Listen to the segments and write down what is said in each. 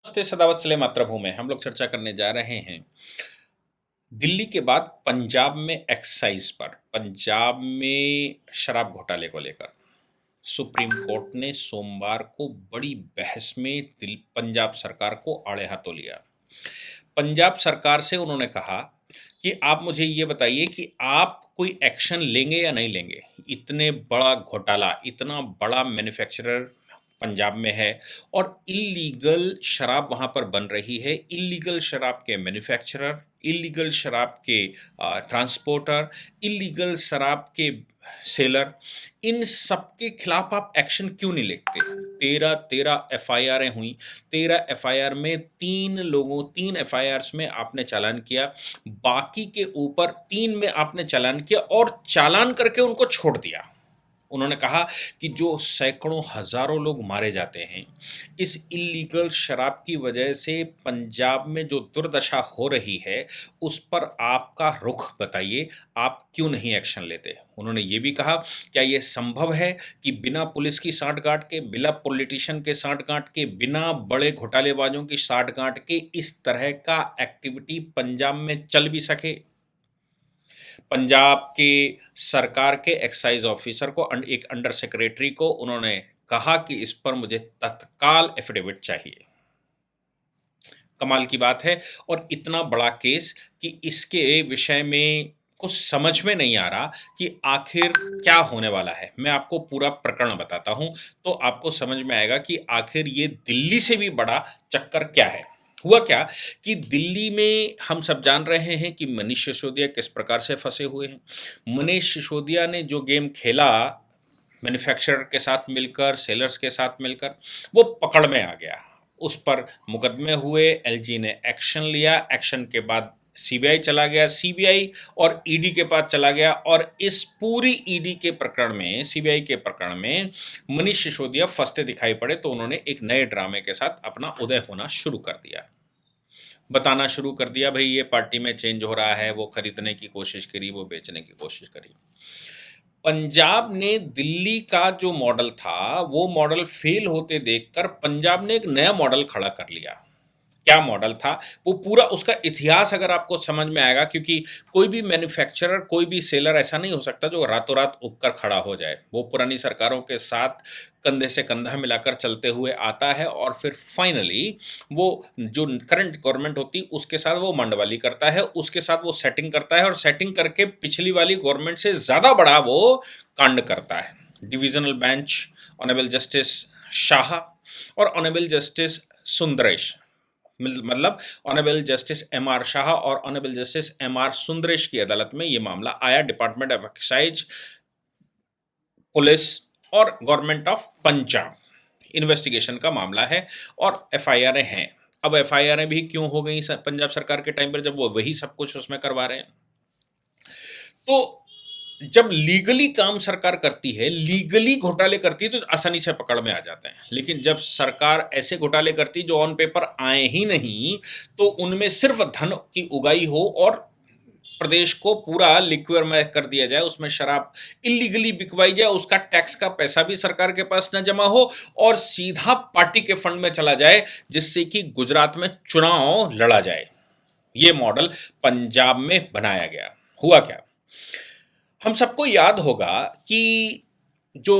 नमस्ते सदावत्सले मातृभूमि हम लोग चर्चा करने जा रहे हैं दिल्ली के बाद पंजाब में एक्साइज पर। पंजाब में शराब घोटाले को लेकर सुप्रीम कोर्ट ने सोमवार को बड़ी बहस में पंजाब सरकार को आड़े हाथों लिया। पंजाब सरकार से उन्होंने कहा कि आप मुझे ये बताइए कि आप कोई एक्शन लेंगे या नहीं लेंगे। इतने बड़ा घोटाला, इतना बड़ा मैन्युफैक्चरर पंजाब में है और इल्लीगल शराब वहाँ पर बन रही है। इल्लीगल शराब के मैन्युफैक्चरर, इल्लीगल शराब के ट्रांसपोर्टर, इल्लीगल शराब के सेलर, इन सबके खिलाफ आप एक्शन क्यों नहीं लेते? 13 एफआईआरें हुई। 13 एफआईआर में 3 एफआईआर्स में आपने चालान किया, बाकी के ऊपर 3 में आपने चालान किया और चालान करके उनको छोड़ दिया। उन्होंने कहा कि जो सैकड़ों हज़ारों लोग मारे जाते हैं इस इल्लीगल शराब की वजह से, पंजाब में जो दुर्दशा हो रही है उस पर आपका रुख बताइए, आप क्यों नहीं एक्शन लेते? उन्होंने ये भी कहा, क्या ये संभव है कि बिना पुलिस की साठगांठ के, बिना पॉलिटिशियन के साठगांठ के, बिना बड़े घोटालेबाजों की साठगांठ के इस तरह का एक्टिविटी पंजाब में चल भी सके? पंजाब के सरकार के एक्साइज ऑफिसर को, एक अंडर सेक्रेटरी को उन्होंने कहा कि इस पर मुझे तत्काल एफिडेविट चाहिए। कमाल की बात है। और इतना बड़ा केस कि इसके विषय में कुछ समझ में नहीं आ रहा कि आखिर क्या होने वाला है। मैं आपको पूरा प्रकरण बताता हूं तो आपको समझ में आएगा कि आखिर ये दिल्ली से भी बड़ा चक्कर क्या है। हुआ क्या कि दिल्ली में हम सब जान रहे हैं कि मनीष सिसोदिया किस प्रकार से फंसे हुए हैं। मनीष सिसोदिया ने जो गेम खेला मैन्युफैक्चरर के साथ मिलकर, सेलर्स के साथ मिलकर, वो पकड़ में आ गया। उस पर मुकदमे हुए, एलजी ने एक्शन लिया, एक्शन के बाद सीबीआई चला गया, सीबीआई और ईडी के पास चला गया और इस पूरी ईडी के प्रकरण में, सीबीआई के प्रकरण में मनीष सिसोदिया फंसते दिखाई पड़े तो उन्होंने एक नए ड्रामे के साथ अपना उदय होना शुरू कर दिया। बताना शुरू कर दिया, भाई ये पार्टी में चेंज हो रहा है, वो खरीदने की कोशिश करी, वो बेचने की कोशिश करी। पंजाब ने दिल्ली का जो मॉडल था वो मॉडल फेल होते देखकर पंजाब ने एक नया मॉडल खड़ा कर लिया। क्या मॉडल था वो, पूरा उसका इतिहास अगर आपको समझ में आएगा, क्योंकि कोई भी मैन्युफैक्चरर, कोई भी सेलर ऐसा नहीं हो सकता जो रातों रात उगकर खड़ा हो जाए। वो पुरानी सरकारों के साथ कंधे से कंधा मिलाकर चलते हुए आता है और फिर फाइनली वो जो करंट गवर्नमेंट होती उसके साथ वो मंडवाली करता है, उसके साथ वो सेटिंग करता है और सेटिंग करके पिछली वाली गवर्नमेंट से ज़्यादा बड़ा वो कांड करता है। Divisional bench honourable justice Shah और ऑनरेबल जस्टिस सुंदरेश, मतलब honourable justice M R Shah और honourable justice M R Sundaresh की अदालत में ये मामला आया। डिपार्टमेंट ऑफ एक्साइज, पुलिस और गवर्नमेंट ऑफ पंजाब इन्वेस्टिगेशन का मामला है और एफआईआरें हैं। अब एफआईआरें भी क्यों हो गई पंजाब सरकार के टाइम पर, जब वो वही सब कुछ उसमें करवा रहे हैं? तो जब लीगली काम सरकार करती है, लीगली घोटाले करती है तो आसानी से पकड़ में आ जाते हैं। लेकिन जब सरकार ऐसे घोटाले करती जो ऑन पेपर आए ही नहीं, तो उनमें सिर्फ धन की उगाही हो और प्रदेश को पूरा लिक्विड में कर दिया जाए, उसमें शराब इलीगली बिकवाई जाए, उसका टैक्स का पैसा भी सरकार के पास न जमा हो और सीधा पार्टी के फंड में चला जाए, जिससे कि गुजरात में चुनाव लड़ा जाए। ये मॉडल पंजाब में बनाया गया। हुआ क्या, हम सबको याद होगा कि जो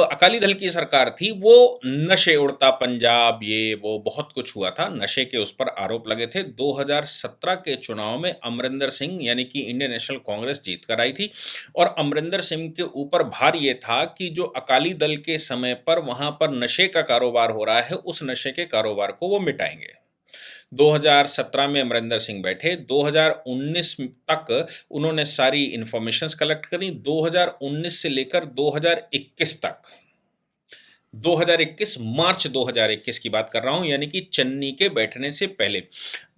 अकाली दल की सरकार थी वो नशे उड़ता पंजाब, ये वो बहुत कुछ हुआ था, नशे के उस पर आरोप लगे थे। 2017 के चुनाव में अमरिंदर सिंह यानी कि इंडियन नेशनल कांग्रेस जीत कर आई थी और अमरिंदर सिंह के ऊपर भार ये था कि जो अकाली दल के समय पर वहां पर नशे का कारोबार हो रहा है, उस नशे के कारोबार को वो मिटाएंगे। 2017 में अमरिंदर सिंह बैठे, 2019 तक उन्होंने सारी इंफॉर्मेशंस कलेक्ट करी। 2019 से लेकर 2021 तक, 2021 मार्च 2021 की बात कर रहा हूं, यानी कि चन्नी के बैठने से पहले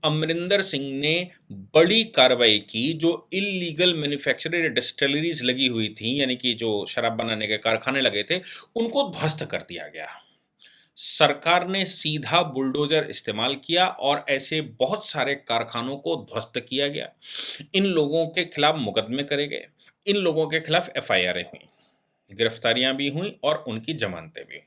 अमरिंदर सिंह ने बड़ी कार्रवाई की। जो इलीगल मैन्युफैक्चरर डिस्टिलरीज लगी हुई थी, यानी कि जो शराब बनाने के कारखाने लगे थे, उनको ध्वस्त कर दिया गया। सरकार ने सीधा बुलडोजर इस्तेमाल किया और ऐसे बहुत सारे कारखानों को ध्वस्त किया गया। इन लोगों के खिलाफ मुकदमे करे गए, इन लोगों के खिलाफ एफआईआरें हुई। गिरफ्तारियां भी हुई और उनकी जमानतें भी हुई।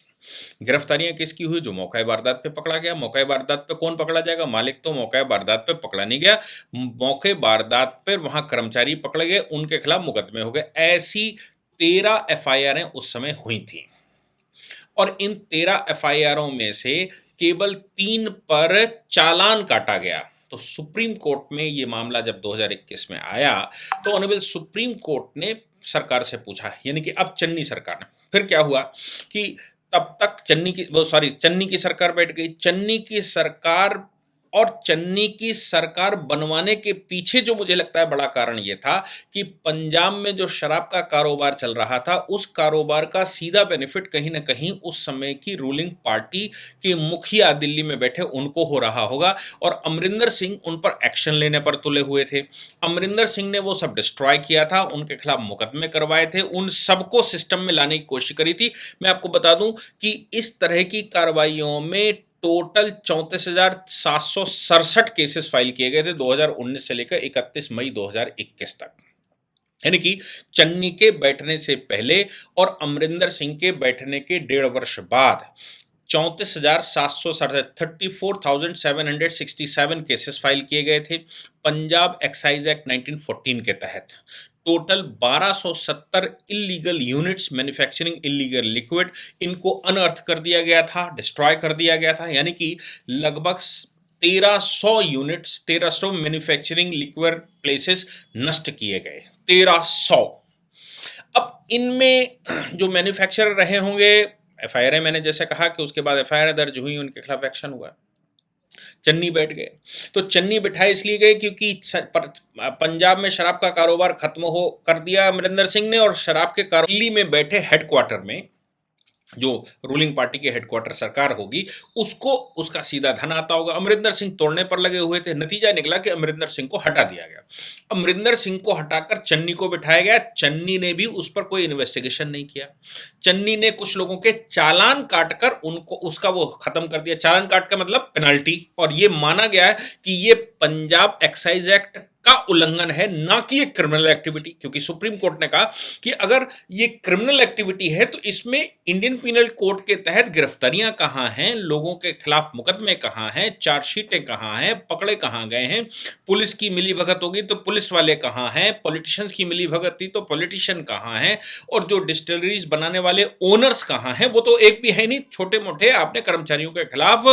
गिरफ्तारियां किसकी हुई? जो मौका वारदात पे पकड़ा गया। मौका वारदात पे कौन पकड़ा जाएगा? मालिक तो मौका वारदात पे पकड़ा नहीं गया, मौके वारदात पर वहां कर्मचारी पकड़े गए, उनके खिलाफ मुकदमे हो गए। ऐसी 13 एफआईआर उस समय हुई थी और इन 13 एफआईआरों में से केवल 3 पर चालान काटा गया। तो सुप्रीम कोर्ट में ये मामला जब 2021 में आया तो ऑनरेबल सुप्रीम कोर्ट ने सरकार से पूछा, यानी कि अब चन्नी सरकार ने, फिर क्या हुआ कि तब तक चन्नी की सरकार बैठ गई। चन्नी की सरकार और चन्नी की सरकार बनवाने के पीछे जो मुझे लगता है बड़ा कारण ये था कि पंजाब में जो शराब का कारोबार चल रहा था, उस कारोबार का सीधा बेनिफिट कहीं ना कहीं उस समय की रूलिंग पार्टी के मुखिया दिल्ली में बैठे उनको हो रहा होगा और अमरिंदर सिंह उन पर एक्शन लेने पर तुले हुए थे। अमरिंदर सिंह ने वो सब डिस्ट्रॉय किया था, उनके खिलाफ मुकदमे करवाए थे, उन सबको सिस्टम में लाने की कोशिश करी थी। मैं आपको बता दूं कि इस तरह की कार्रवाइयों में टोटल 34,767 केसेस फाइल किए गए थे 2019 से लेकर 31 मई 2021 तक। यानी कि चन्नी के बैठने से पहले और अमरिंदर सिंह के बैठने के 1.5 वर्ष बाद 34,767 केसेस फाइल किए गए थे। पंजाब एक्साइज एक्ट 1914 के तहत total 1270 illegal units manufacturing illegal liquid, इनको अनअर्थ कर दिया गया था, डिस्ट्रॉय कर दिया गया था। यानी कि लगभग 1300 यूनिट्स, 1300 मैन्युफैक्चरिंग लिक्विड प्लेसेस नष्ट किए गए। 1300। अब इनमें जो मैन्युफैक्चरर रहे होंगे, एफआईआर मैंने जैसे कहा कि उसके बाद एफआईआर दर्ज हुई, उनके खिलाफ एक्शन हुआ। चन्नी बैठ गए। तो चन्नी बिठाए इसलिए गए क्योंकि पंजाब में शराब का कारोबार खत्म हो कर दिया अमरिंदर सिंह ने, और शराब के कारोबार दिल्ली में बैठे हेडक्वार्टर में जो रूलिंग पार्टी के हेडक्वार्टर सरकार होगी, उसको उसका सीधा धन आता होगा। अमरिंदर सिंह तोड़ने पर लगे हुए थे। नतीजा निकला कि अमरिंदर सिंह को हटा दिया गया। अमरिंदर सिंह को हटाकर चन्नी को बिठाया गया। चन्नी ने भी उस पर कोई इन्वेस्टिगेशन नहीं किया। चन्नी ने कुछ लोगों के चालान काटकर उनको उसका वो खत्म कर दिया। चालान काट का मतलब पेनल्टी, और ये माना गया है कि ये पंजाब एक्साइज एक्ट का उल्लंघन है, ना कि एक क्रिमिनल एक्टिविटी, क्योंकि सुप्रीम कोर्ट ने कहा कि अगर ये क्रिमिनल एक्टिविटी है तो इसमें इंडियन पिनल कोड के तहत गिरफ्तारियां कहां हैं, लोगों के खिलाफ मुकदमे कहां हैं, चार्जशीटें कहां हैं, पकड़े कहां गए हैं, पुलिस की मिलीभगत होगी तो पुलिस वाले कहां हैं, पॉलिटिशियंस की मिलीभगत थी तो पॉलिटिशियन कहां हैं, और जो डिस्टिलरीज बनाने वाले ओनर्स कहां हैं, वो तो एक भी है नहीं। छोटे मोटे आपने कर्मचारियों के खिलाफ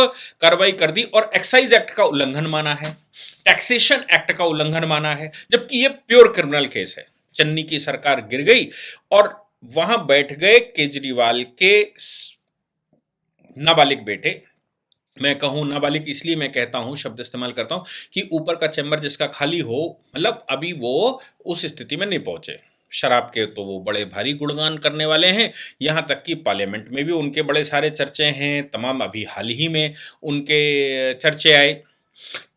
कार्रवाई कर दी और एक्साइज एक्ट का उल्लंघन माना है, टैक्सेशन एक्ट का उल्लंघन माना है, जबकि ये प्योर क्रिमिनल केस है। चन्नी की सरकार गिर गई और वहां बैठ गए केजरीवाल के नाबालिग बेटे। मैं कहूं नाबालिग इसलिए मैं कहता हूं, शब्द इस्तेमाल करता हूं कि ऊपर का चैम्बर जिसका खाली हो, मतलब अभी वो उस स्थिति में नहीं पहुंचे। शराब के तो वो बड़े भारी गुणगान करने वाले हैं, यहाँ तक कि पार्लियामेंट में भी उनके बड़े सारे चर्चे हैं, तमाम अभी हाल ही में उनके चर्चे आए।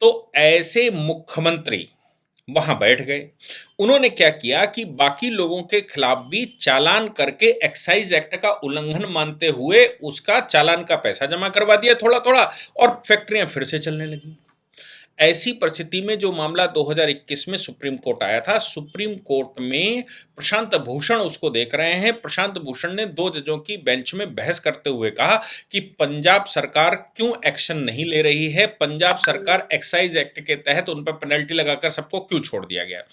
तो ऐसे मुख्यमंत्री वहां बैठ गए। उन्होंने क्या किया कि बाकी लोगों के खिलाफ भी चालान करके एक्साइज एक्ट का उल्लंघन मानते हुए उसका चालान का पैसा जमा करवा दिया थोड़ा थोड़ा, और फैक्ट्रियां फिर से चलने लगी। ऐसी परिस्थिति में जो मामला 2021 में सुप्रीम कोर्ट आया था, सुप्रीम कोर्ट में प्रशांत भूषण उसको देख रहे हैं। प्रशांत भूषण ने 2 जजों की बेंच में बहस करते हुए कहा कि पंजाब सरकार क्यों एक्शन नहीं ले रही है, पंजाब सरकार एक्साइज एक्ट के तहत उन पर पेनल्टी लगाकर सबको क्यों छोड़ दिया गया।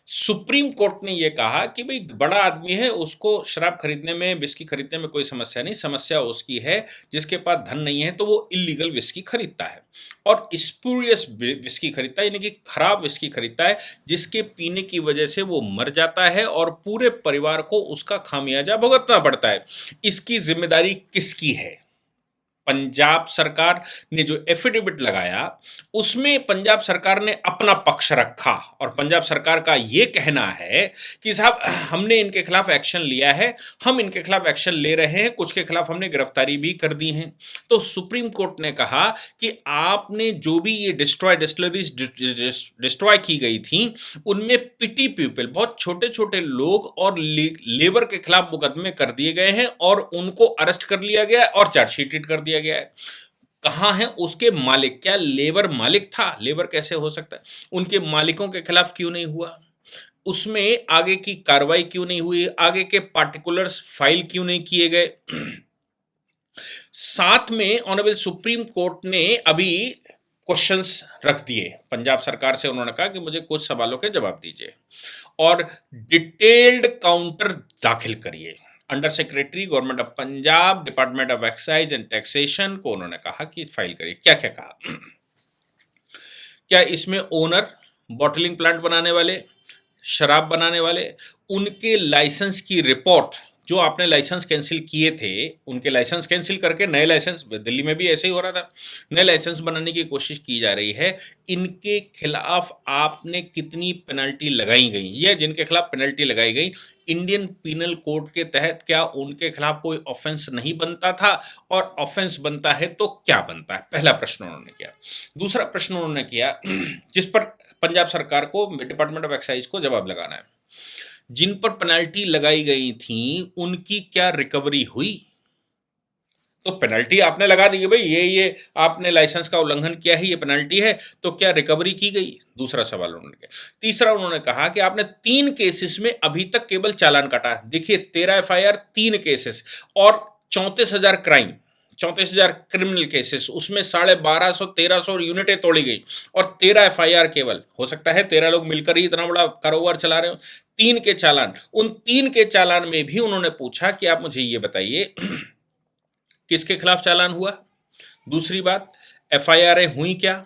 सुप्रीम कोर्ट ने यह कहा कि भाई बड़ा आदमी है, उसको शराब खरीदने में, विस्की खरीदने में कोई समस्या नहीं, समस्या उसकी है जिसके पास धन नहीं है तो वो इलीगल विस्की खरीदता है और स्पूरियस विस्की खरीदता है, यानी कि खराब विस्की खरीदता है जिसके पीने की वजह से वो मर जाता है और पूरे परिवार को उसका खामियाजा भुगतना पड़ता है। इसकी जिम्मेदारी किसकी है? पंजाब सरकार ने जो एफिडेविट लगाया उसमें पंजाब सरकार ने अपना पक्ष रखा और पंजाब सरकार का यह कहना है कि साहब हमने इनके खिलाफ एक्शन लिया है, हम इनके खिलाफ एक्शन ले रहे हैं, कुछ के खिलाफ हमने गिरफ्तारी भी कर दी है। तो सुप्रीम कोर्ट ने कहा कि आपने जो भी ये डिस्ट्रॉयरीज डिस्ट्रॉय की गई थी उनमें पिटी पीपल, बहुत छोटे छोटे लोग और लेबर के खिलाफ मुकदमे कर दिए गए हैं और उनको अरेस्ट कर लिया गया और चार्जशीटेड कर दिया गया है। कहां है उसके मालिक? क्या लेबर मालिक था? लेबर कैसे हो सकता है? उनके मालिकों के खिलाफ क्यों नहीं हुआ? उसमें आगे की कार्रवाई क्यों नहीं हुई, आगे के पार्टिकुलर्स फाइल क्यों नहीं किए गए। साथ में ऑनरेबल सुप्रीम कोर्ट ने अभी क्वेश्चंस रख दिए पंजाब सरकार से। उन्होंने कहा कि मुझे कुछ सवालों के जवाब दीजिए और डिटेल्ड काउंटर दाखिल करिए। Under secretary government of Punjab, department of excise and taxation को उन्होंने कहा कि फाइल करिए। क्या क्या कहा? क्या इसमें ओनर, बॉटलिंग प्लांट बनाने वाले, शराब बनाने वाले, उनके लाइसेंस की रिपोर्ट, जो आपने लाइसेंस कैंसिल किए थे, उनके लाइसेंस कैंसिल करके नए लाइसेंस, दिल्ली में भी ऐसे ही हो रहा था, नए लाइसेंस बनाने की कोशिश की जा रही है। इनके खिलाफ आपने कितनी पेनल्टी लगाई गई, या जिनके खिलाफ पेनल्टी लगाई गई इंडियन पीनल कोड के तहत क्या उनके खिलाफ कोई ऑफेंस नहीं बनता था, और ऑफेंस बनता है तो क्या बनता है? पहला प्रश्न उन्होंने किया। दूसरा प्रश्न उन्होंने किया जिस पर पंजाब सरकार को, डिपार्टमेंट ऑफ एक्साइज को जवाब लगाना है, जिन पर पेनल्टी लगाई गई थी उनकी क्या रिकवरी हुई? तो पेनल्टी आपने लगा दी कि भाई ये आपने लाइसेंस का उल्लंघन किया है, ये पेनल्टी है, तो क्या रिकवरी की गई? दूसरा सवाल उन्होंने किया। तीसरा उन्होंने कहा कि आपने 3 केसेस में अभी तक केवल चालान काटा। देखिए 13 एफआईआर, 3 केसेस और 34,000 क्राइम, 34,000 क्रिमिनल केसेस, उसमें 1250 1300 यूनिटें तोड़ी गई और 13 एफआईआर केवल। हो सकता है 13 लोग मिलकर ही इतना बड़ा कारोबार चला रहे हो। 3 के चालान, उन 3 के चालान में भी उन्होंने पूछा कि आप मुझे ये बताइए किसके खिलाफ चालान हुआ। दूसरी बात, एफआईआर हुई क्या,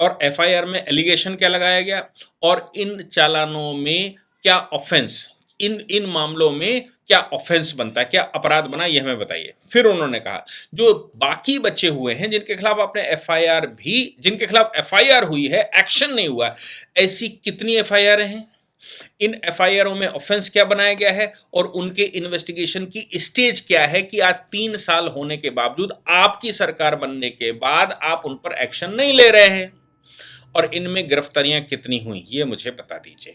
और एफआईआर में एलिगेशन क्या लगाया गया, और इन चालानों में क्या ऑफेंस, इन मामलों में क्या ऑफेंस बनता है, क्या अपराध बना, यह हमें बताइए। फिर उन्होंने कहा जो बाकी बचे हुए हैं, जिनके खिलाफ आपने एफआईआर भी, जिनके खिलाफ एफआईआर हुई है, एक्शन नहीं हुआ, ऐसी कितनी एफआईआर हैं, इन एफआईआरों में ऑफेंस क्या बनाया गया है, और उनके इन्वेस्टिगेशन की स्टेज क्या है कि आज 3 साल होने के बावजूद, आपकी सरकार बनने के बाद आप उन पर एक्शन नहीं ले रहे हैं, और इनमें गिरफ्तारियां कितनी हुई, ये मुझे बता दीजिए।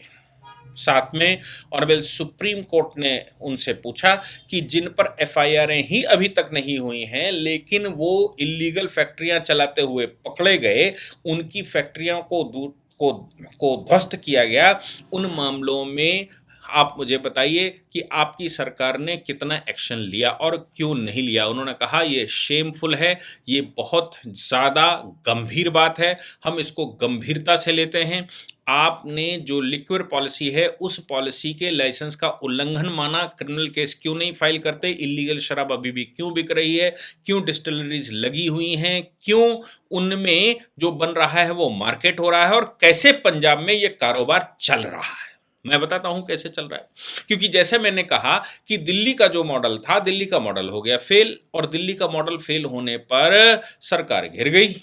साथ में ऑनरेबल सुप्रीम कोर्ट ने उनसे पूछा कि जिन पर एफआईआरें ही अभी तक नहीं हुई हैं, लेकिन वो इलीगल फैक्ट्रियां चलाते हुए पकड़े गए, उनकी फैक्ट्रियों को ध्वस्त किया गया, उन मामलों में आप मुझे बताइए कि आपकी सरकार ने कितना एक्शन लिया और क्यों नहीं लिया। उन्होंने कहा ये शेमफुल है, ये बहुत ज़्यादा गंभीर बात है, हम इसको गंभीरता से लेते हैं। आपने जो लिक्विड पॉलिसी है, उस पॉलिसी के लाइसेंस का उल्लंघन माना, क्रिमिनल केस क्यों नहीं फाइल करते, इलीगल शराब अभी भी क्यों बिक रही है, क्यों डिस्टिलरीज लगी हुई हैं, क्यों उनमें जो बन रहा है वो मार्केट हो रहा है, और कैसे पंजाब में ये कारोबार चल रहा है। मैं बताता हूं कैसे चल रहा है, क्योंकि जैसे मैंने कहा कि दिल्ली का जो मॉडल था, दिल्ली का मॉडल हो गया फेल, और दिल्ली का मॉडल फेल होने पर सरकार घिर गई।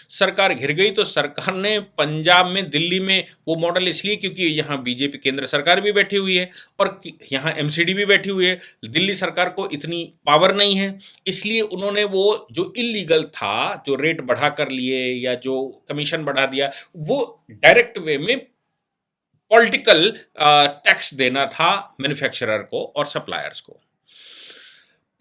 सरकार घिर गई तो सरकार ने पंजाब में, दिल्ली में वो मॉडल, इसलिए क्योंकि यहाँ बीजेपी केंद्र सरकार भी बैठी हुई है और यहाँ एमसीडी भी बैठी हुई है, दिल्ली सरकार को इतनी पावर नहीं है, इसलिए उन्होंने वो जो इलीगल था, जो रेट बढ़ा कर लिए या जो कमीशन बढ़ा दिया, वो डायरेक्ट वे में पॉलिटिकल टैक्स देना था मैन्युफैक्चरर को और सप्लायर्स को।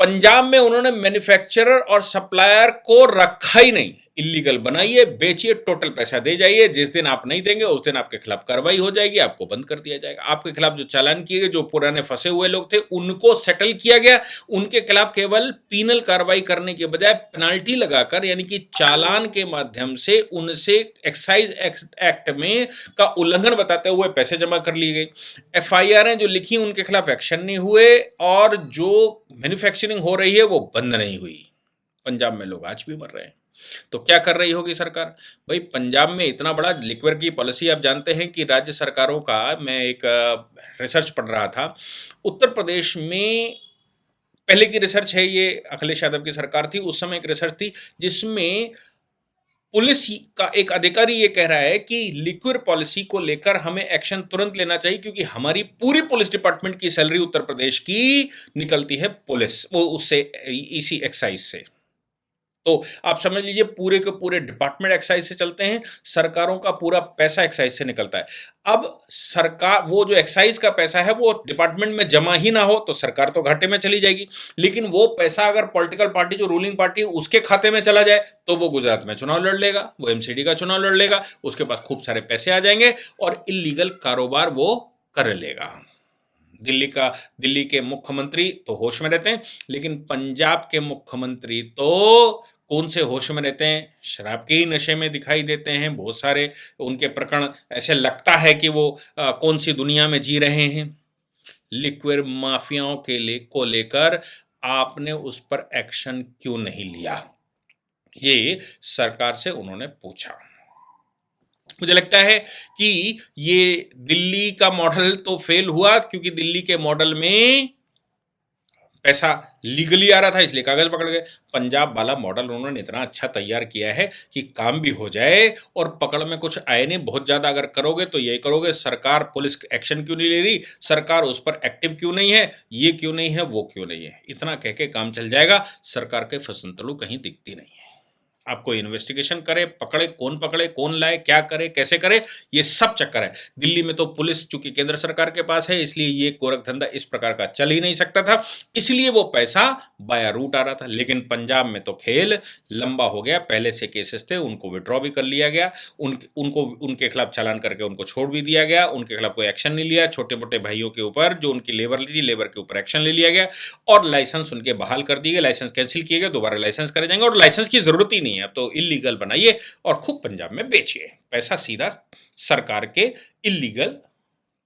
पंजाब में उन्होंने मैन्युफैक्चरर और सप्लायर को रखा ही नहीं, इलीगल बनाइए, बेचिए, टोटल पैसा दे जाइए, जिस दिन आप नहीं देंगे उस दिन आपके खिलाफ कार्रवाई हो जाएगी, आपको बंद कर दिया जाएगा। आपके खिलाफ जो चालान किए गए, जो पुराने फंसे हुए लोग थे, उनको सेटल किया गया, उनके खिलाफ केवल पीनल कार्रवाई करने के बजाय पेनाल्टी लगाकर, यानी कि चालान के माध्यम से उनसे एक्साइज एक्ट में का उल्लंघन बताते हुए पैसे जमा कर लिए गए। एफआईआर जो लिखी उनके खिलाफ एक्शन नहीं हुए, और जो मैन्युफैक्चरिंग हो रही है वो बंद नहीं हुई। पंजाब में लोग आज भी मर रहे हैं। तो क्या कर रही होगी सरकार? भाई पंजाब में इतना बड़ा लिक्विड की पॉलिसी, आप जानते हैं कि राज्य सरकारों का, मैं एक रिसर्च पढ़ रहा था, उत्तर प्रदेश में पहले की रिसर्च है, ये अखिलेश यादव की सरकार थी, उस समय एक रिसर्च थी जिसमें पुलिस का एक अधिकारी ये कह रहा है कि लिक्विड पॉलिसी को लेकर हमें एक्शन तुरंत लेना चाहिए, क्योंकि हमारी पूरी पुलिस डिपार्टमेंट की सैलरी उत्तर प्रदेश की निकलती है पुलिस, वो उससे, इसी एक्साइज से। तो आप समझ लीजिए पूरे के पूरे डिपार्टमेंट एक्साइज से चलते हैं, सरकारों का पूरा पैसा एक्साइज से निकलता है। अब सरकार, वो जो एक्साइज का पैसा है वो डिपार्टमेंट में जमा ही ना हो तो सरकार तो घाटे में चली जाएगी, लेकिन वो पैसा अगर पॉलिटिकल पार्टी, जो रूलिंग पार्टी है, उसके खाते में चला जाए तो वो गुजरात में चुनाव लड़ लेगा, वो एमसीडी का चुनाव लड़ लेगा, उसके पास खूब सारे पैसे आ जाएंगे और इलीगल कारोबार वो कर लेगा। दिल्ली के मुख्यमंत्री तो होश में रहते हैं, लेकिन पंजाब के मुख्यमंत्री तो कौन से होश में रहते हैं? शराब के ही नशे में दिखाई देते हैं। बहुत सारे उनके प्रकरण ऐसे लगता है कि वो कौन सी दुनिया में जी रहे हैं। लिक्विड माफियाओं के लिए को लेकर आपने उस पर एक्शन क्यों नहीं लिया? ये सरकार से उन्होंने पूछा। मुझे लगता है कि ये दिल्ली का मॉडल तो फेल हुआ, क्योंकि दिल्ली के मॉडल में पैसा लीगली आ रहा था, इसलिए कागज पकड़ गए। पंजाब वाला मॉडल उन्होंने इतना अच्छा तैयार किया है कि काम भी हो जाए और पकड़ में कुछ आए नहीं। बहुत ज़्यादा अगर करोगे तो यही करोगे, सरकार पुलिस एक्शन क्यों नहीं ले रही, सरकार उस पर एक्टिव क्यों नहीं है, ये क्यों नहीं है, वो क्यों नहीं है, इतना कह के काम चल जाएगा। सरकार के फसंतड़ू कहीं दिखती नहीं है। आपको इन्वेस्टिगेशन करे, पकड़े, कौन लाए, क्या करे, कैसे करे, ये सब चक्कर है। दिल्ली में तो पुलिस चूंकि केंद्र सरकार के पास है, इसलिए ये गोरख धंधा इस प्रकार का चल ही नहीं सकता था, इसलिए वो पैसा बाया रूट आ रहा था। लेकिन पंजाब में तो खेल लंबा हो गया। पहले से केसेस थे, उनको विड्रॉ भी कर लिया गया, उनको उनके खिलाफ चालान करके उनको छोड़ भी दिया गया, उनके खिलाफ कोई एक्शन नहीं लिया। छोटे मोटे भाइयों के ऊपर जो उनकी लेबर ली थी, लेबर के ऊपर एक्शन ले लिया गया और लाइसेंस उनके बहाल कर दिए गए, लाइसेंस कैंसिल किए गए, दोबारा लाइसेंस करे जाएंगे और लाइसेंस की जरूरत ही नहीं है। अब तो इलीगल बनाइए और खूब पंजाब में बेचिए, पैसा सीधा सरकार के इलीगल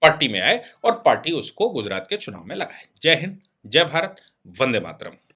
पार्टी में आए और पार्टी उसको गुजरात के चुनाव में लगाए। जय हिंद, जय भारत, वंदे मातरम।